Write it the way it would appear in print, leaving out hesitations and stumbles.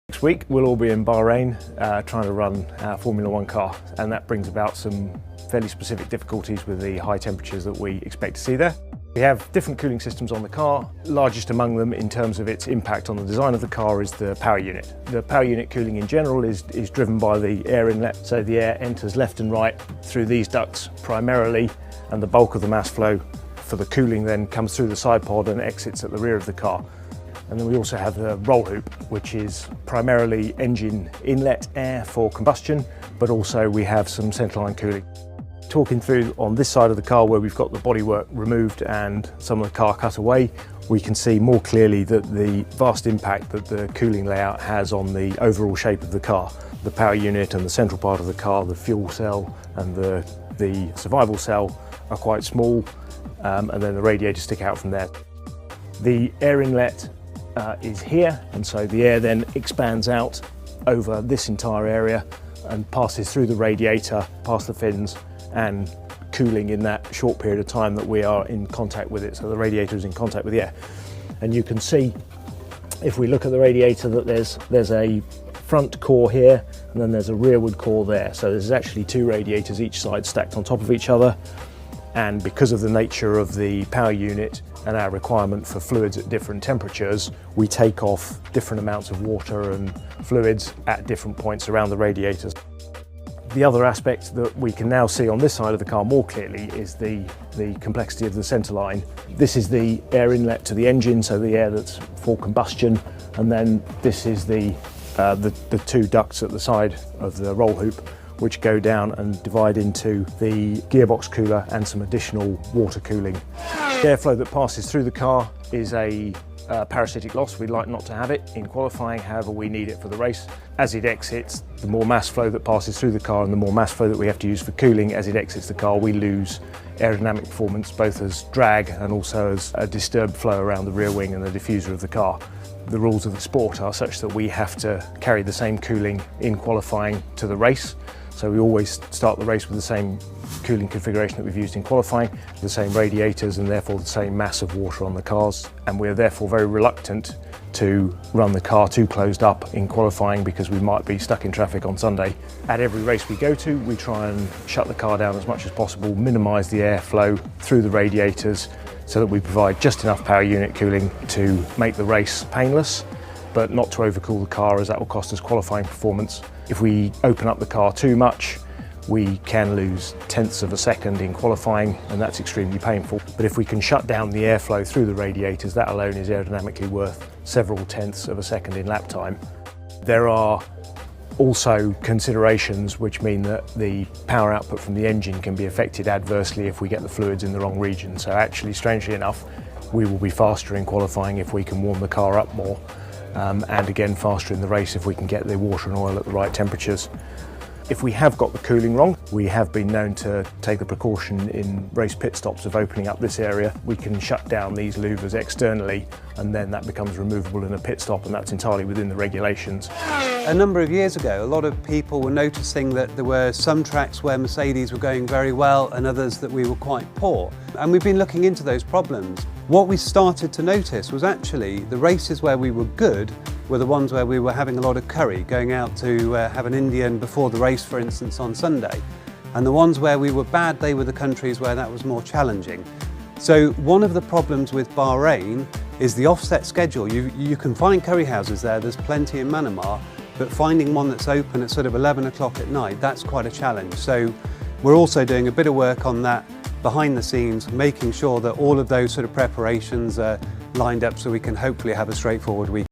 Next week we'll all be in Bahrain trying to run our Formula One car, and that brings about some fairly specific difficulties with the high temperatures that we expect to see there. We have different cooling systems on the car. Largest among them in terms of its impact on the design of the car is the power unit. The power unit cooling in general is driven by the air inlet, so the air enters left and right through these ducts primarily, and the bulk of the mass flow for the cooling then comes through the side pod and exits at the rear of the car. And then we also have the roll hoop, which is primarily engine inlet air for combustion, but also we have some centerline cooling. Talking through on this side of the car where we've got the bodywork removed and some of the car cut away, we can see more clearly that the vast impact that the cooling layout has on the overall shape of the car. The power unit and the central part of the car, the fuel cell and the survival cell are quite small, and then the radiators stick out from there. The air inlet is here, and so the air then expands out over this entire area and passes through the radiator, past the fins, and cooling in that short period of time that we are in contact with it. So the radiator is in contact with the air. And you can see, if we look at the radiator, that there's a front core here and then there's a rearward core there. So there's actually two radiators each side stacked on top of each other. And because of the nature of the power unit and our requirement for fluids at different temperatures, we take off different amounts of water and fluids at different points around the radiators. The other aspect that we can now see on this side of the car more clearly is the complexity of the centre line. This is the air inlet to the engine, so the air that's for combustion, and then this is the two ducts at the side of the roll hoop, which go down and divide into the gearbox cooler and some additional water cooling. The airflow that passes through the car is a parasitic loss. We'd like not to have it in qualifying, however we need it for the race. As it exits, the more mass flow that passes through the car and the more mass flow that we have to use for cooling as it exits the car, we lose aerodynamic performance, both as drag and also as a disturbed flow around the rear wing and the diffuser of the car. The rules of the sport are such that we have to carry the same cooling in qualifying to the race. So we always start the race with the same cooling configuration that we've used in qualifying, the same radiators and therefore the same mass of water on the cars. And we're therefore very reluctant to run the car too closed up in qualifying because we might be stuck in traffic on Sunday. At every race we go to, we try and shut the car down as much as possible, minimise the airflow through the radiators so that we provide just enough power unit cooling to make the race painless, but not to overcool the car, as that will cost us qualifying performance. If we open up the car too much, we can lose tenths of a second in qualifying, and that's extremely painful. But if we can shut down the airflow through the radiators, that alone is aerodynamically worth several tenths of a second in lap time. There are also considerations which mean that the power output from the engine can be affected adversely if we get the fluids in the wrong region. So actually, strangely enough, we will be faster in qualifying if we can warm the car up more. And again, faster in the race if we can get the water and oil at the right temperatures. If we have got the cooling wrong, we have been known to take the precaution in race pit stops of opening up this area. We can shut down these louvers externally, and then that becomes removable in a pit stop, and that's entirely within the regulations. A number of years ago, a lot of people were noticing that there were some tracks where Mercedes were going very well and others that we were quite poor. And we've been looking into those problems. What we started to notice was actually the races where we were good were the ones where we were having a lot of curry, going out to have an Indian before the race, for instance, on Sunday. And the ones where we were bad, they were the countries where that was more challenging. So one of the problems with Bahrain is the offset schedule. You can find curry houses there's plenty in Manamah, but finding one that's open at sort of 11 o'clock at night, that's quite a challenge. So we're also doing a bit of work on that behind the scenes, making sure that all of those sort of preparations are lined up so we can hopefully have a straightforward week.